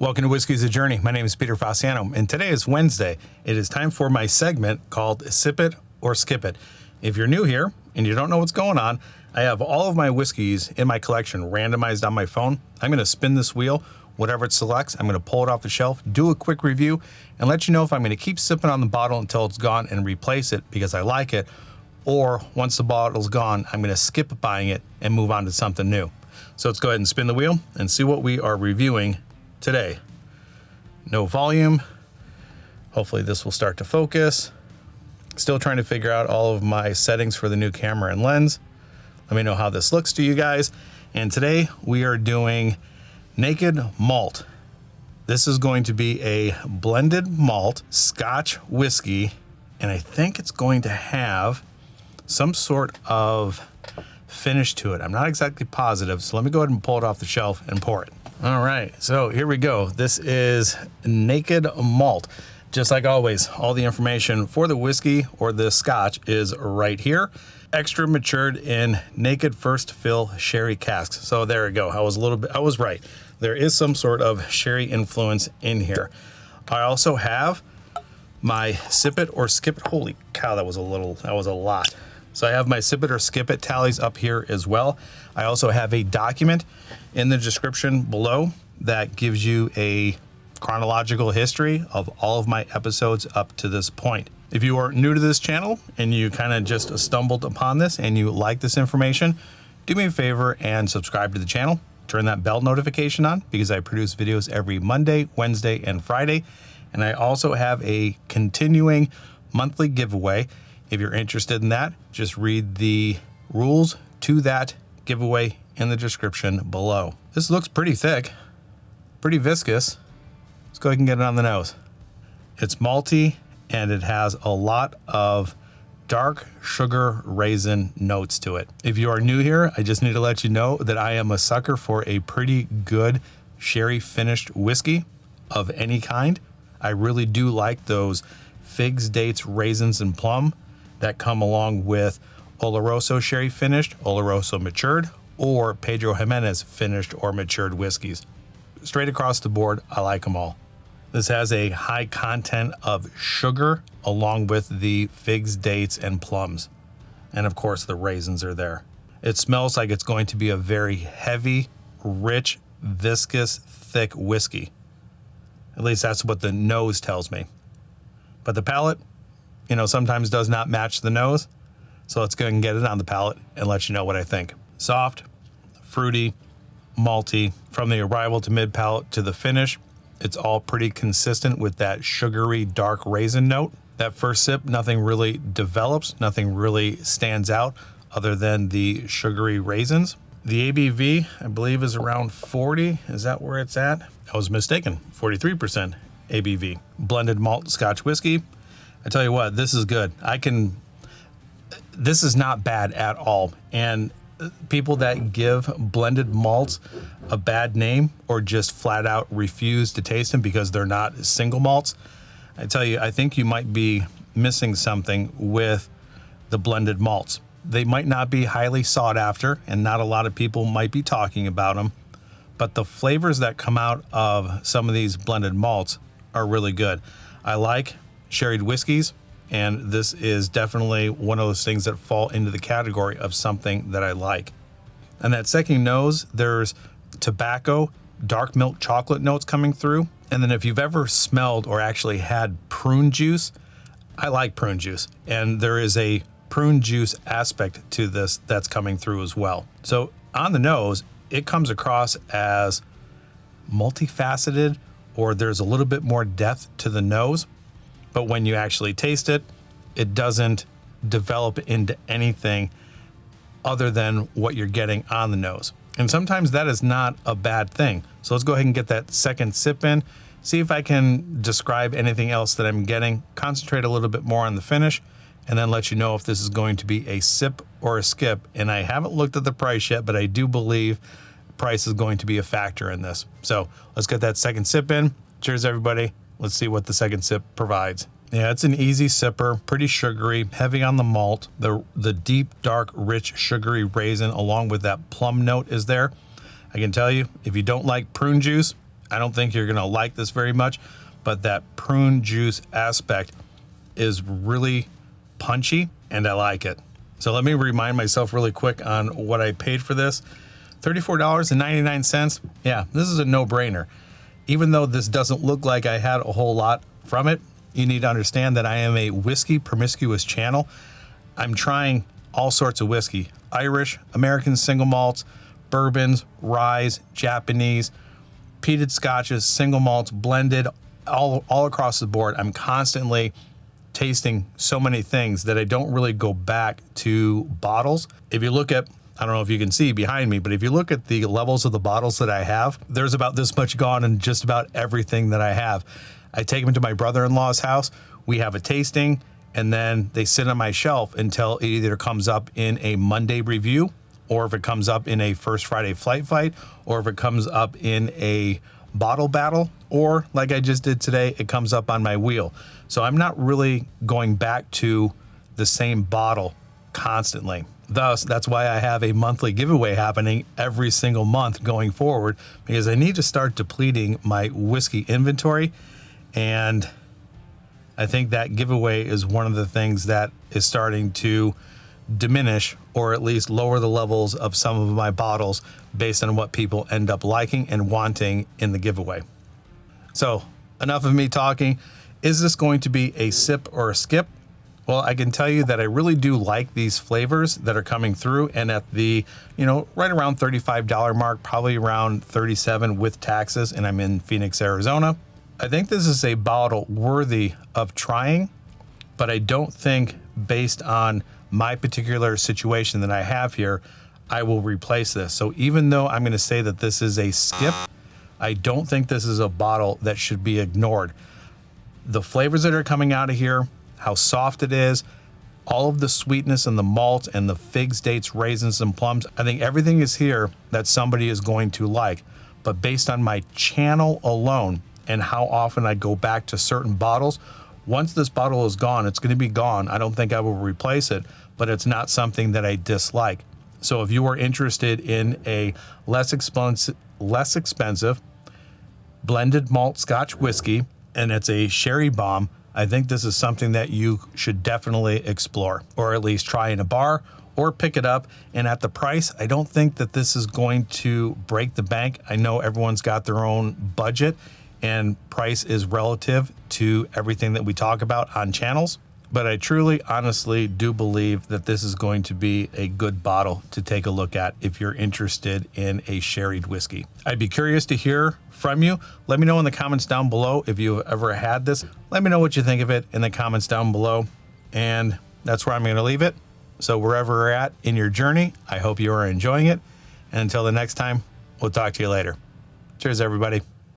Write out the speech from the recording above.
Welcome to Whiskey's a Journey. My name is Peter Fasciano, and today is Wednesday. It is time for my segment called Sip It or Skip It. If you're new here and you don't know what's going on, I have all of my whiskeys in my collection randomized on my phone. I'm going to spin this wheel. Whatever it selects, I'm going to pull it off the shelf, do a quick review, and let you know if I'm going to keep sipping on the bottle until it's gone and replace it because I like it, or once the bottle's gone, I'm going to skip buying it and move on to something new. So let's go ahead and spin the wheel and see what we are reviewing today. No volume. Hopefully this will start to focus. Still trying to figure out all of my settings for the new camera and lens. Let me know how this looks to you guys. And today we are doing Naked Malt. This is going to be a blended malt Scotch whiskey, and I think it's going to have some sort of finish to it. I'm not exactly positive, so let me go ahead and pull it off the shelf and pour it. All right, so here we go. This is Naked Malt. Just like always, all the information for the whiskey or the Scotch is right here. Extra matured in naked first fill sherry casks. So there we go. I was right. There is some sort of sherry influence in here. I also have my sip it or skip it. Holy cow, that was a lot. So I have my sip it or skip it tallies up here as well. I also have a document in the description below that gives you a chronological history of all of my episodes up to this point. If you are new to this channel and you kind of just stumbled upon this and you like this information, do me a favor and subscribe to the channel. Turn that bell notification on because I produce videos every Monday, Wednesday, and Friday. And I also have a continuing monthly giveaway. If you're interested in that, just read the rules to that giveaway in the description below. This looks pretty thick, pretty viscous. Let's go ahead and get it on the nose. It's malty and it has a lot of dark sugar raisin notes to it. If you are new here, I just need to let you know that I am a sucker for a pretty good sherry finished whiskey of any kind. I really do like those figs, dates, raisins, and plum that come along with Oloroso sherry finished, Oloroso matured, or Pedro Jimenez finished or matured whiskeys. Straight across the board, I like them all. This has a high content of sugar along with the figs, dates, and plums. And of course, the raisins are there. It smells like it's going to be a very heavy, rich, viscous, thick whiskey. At least that's what the nose tells me. But the palate, sometimes does not match the nose. So let's go ahead and get it on the palate and let you know what I think. Soft, fruity, malty. From the arrival to mid palate to the finish, it's all pretty consistent with that sugary dark raisin note. That first sip, nothing really develops, nothing really stands out other than the sugary raisins. The ABV, I believe, is around 40. Is that where it's at? I was mistaken, 43% ABV. Blended malt Scotch whiskey. I tell you what, this is good. This is not bad at all. And people that give blended malts a bad name or just flat out refuse to taste them because they're not single malts, I tell you, I think you might be missing something with the blended malts. They might not be highly sought after and not a lot of people might be talking about them, but the flavors that come out of some of these blended malts are really good. I like sherried whiskeys, and this is definitely one of those things that fall into the category of something that I like. And that second nose, there's tobacco, dark milk chocolate notes coming through. And then if you've ever smelled or actually had prune juice, I like prune juice. And there is a prune juice aspect to this that's coming through as well. So on the nose, it comes across as multifaceted, or there's a little bit more depth to the nose. But when you actually taste it, it doesn't develop into anything other than what you're getting on the nose. And sometimes that is not a bad thing. So let's go ahead and get that second sip in, see if I can describe anything else that I'm getting, concentrate a little bit more on the finish, and then let you know if this is going to be a sip or a skip. And I haven't looked at the price yet, but I do believe price is going to be a factor in this. So let's get that second sip in. Cheers, everybody. Let's see what the second sip provides. Yeah, it's an easy sipper, pretty sugary, heavy on the malt. The deep, dark, rich, sugary raisin along with that plum note is there. I can tell you, if you don't like prune juice, I don't think you're gonna like this very much, but that prune juice aspect is really punchy and I like it. So let me remind myself really quick on what I paid for this. $34.99. Yeah, this is a no-brainer. Even though this doesn't look like I had a whole lot from it, you need to understand that I am a whiskey promiscuous channel. I'm trying all sorts of whiskey: Irish, American single malts, bourbons, ryes, Japanese, peated scotches, single malts, blended, all across the board. I'm constantly tasting so many things that I don't really go back to bottles. If you look at, I don't know if you can see behind me, but if you look at the levels of the bottles that I have, there's about this much gone in just about everything that I have. I take them to my brother-in-law's house. We have a tasting, and then they sit on my shelf until it either comes up in a Monday review, or if it comes up in a First Friday Flight Fight, or if it comes up in a bottle battle, or like I just did today, it comes up on my wheel. So I'm not really going back to the same bottle constantly. Thus, that's why I have a monthly giveaway happening every single month going forward, because I need to start depleting my whiskey inventory. And I think that giveaway is one of the things that is starting to diminish, or at least lower the levels of some of my bottles based on what people end up liking and wanting in the giveaway. So enough of me talking. Is this going to be a sip or a skip? Well, I can tell you that I really do like these flavors that are coming through, and at the, right around $35 mark, probably around 37 with taxes, and I'm in Phoenix, Arizona. I think this is a bottle worthy of trying, but I don't think, based on my particular situation that I have here, I will replace this. So even though I'm going to say that this is a skip, I don't think this is a bottle that should be ignored. The flavors that are coming out of here, how soft it is, all of the sweetness and the malt and the figs, dates, raisins, and plums, I think everything is here that somebody is going to like. But based on my channel alone and how often I go back to certain bottles, once this bottle is gone, it's going to be gone. I don't think I will replace it, but it's not something that I dislike. So if you are interested in a less expensive blended malt Scotch whiskey, and it's a sherry bomb, I think this is something that you should definitely explore, or at least try in a bar, or pick it up. And at the price, I don't think that this is going to break the bank. I know everyone's got their own budget, and price is relative to everything that we talk about on channels. But I truly, honestly do believe that this is going to be a good bottle to take a look at if you're interested in a sherried whiskey. I'd be curious to hear from you. Let me know in the comments down below if you've ever had this. Let me know what you think of it in the comments down below. And that's where I'm going to leave it. So wherever you're at in your journey, I hope you are enjoying it. And until the next time, we'll talk to you later. Cheers, everybody.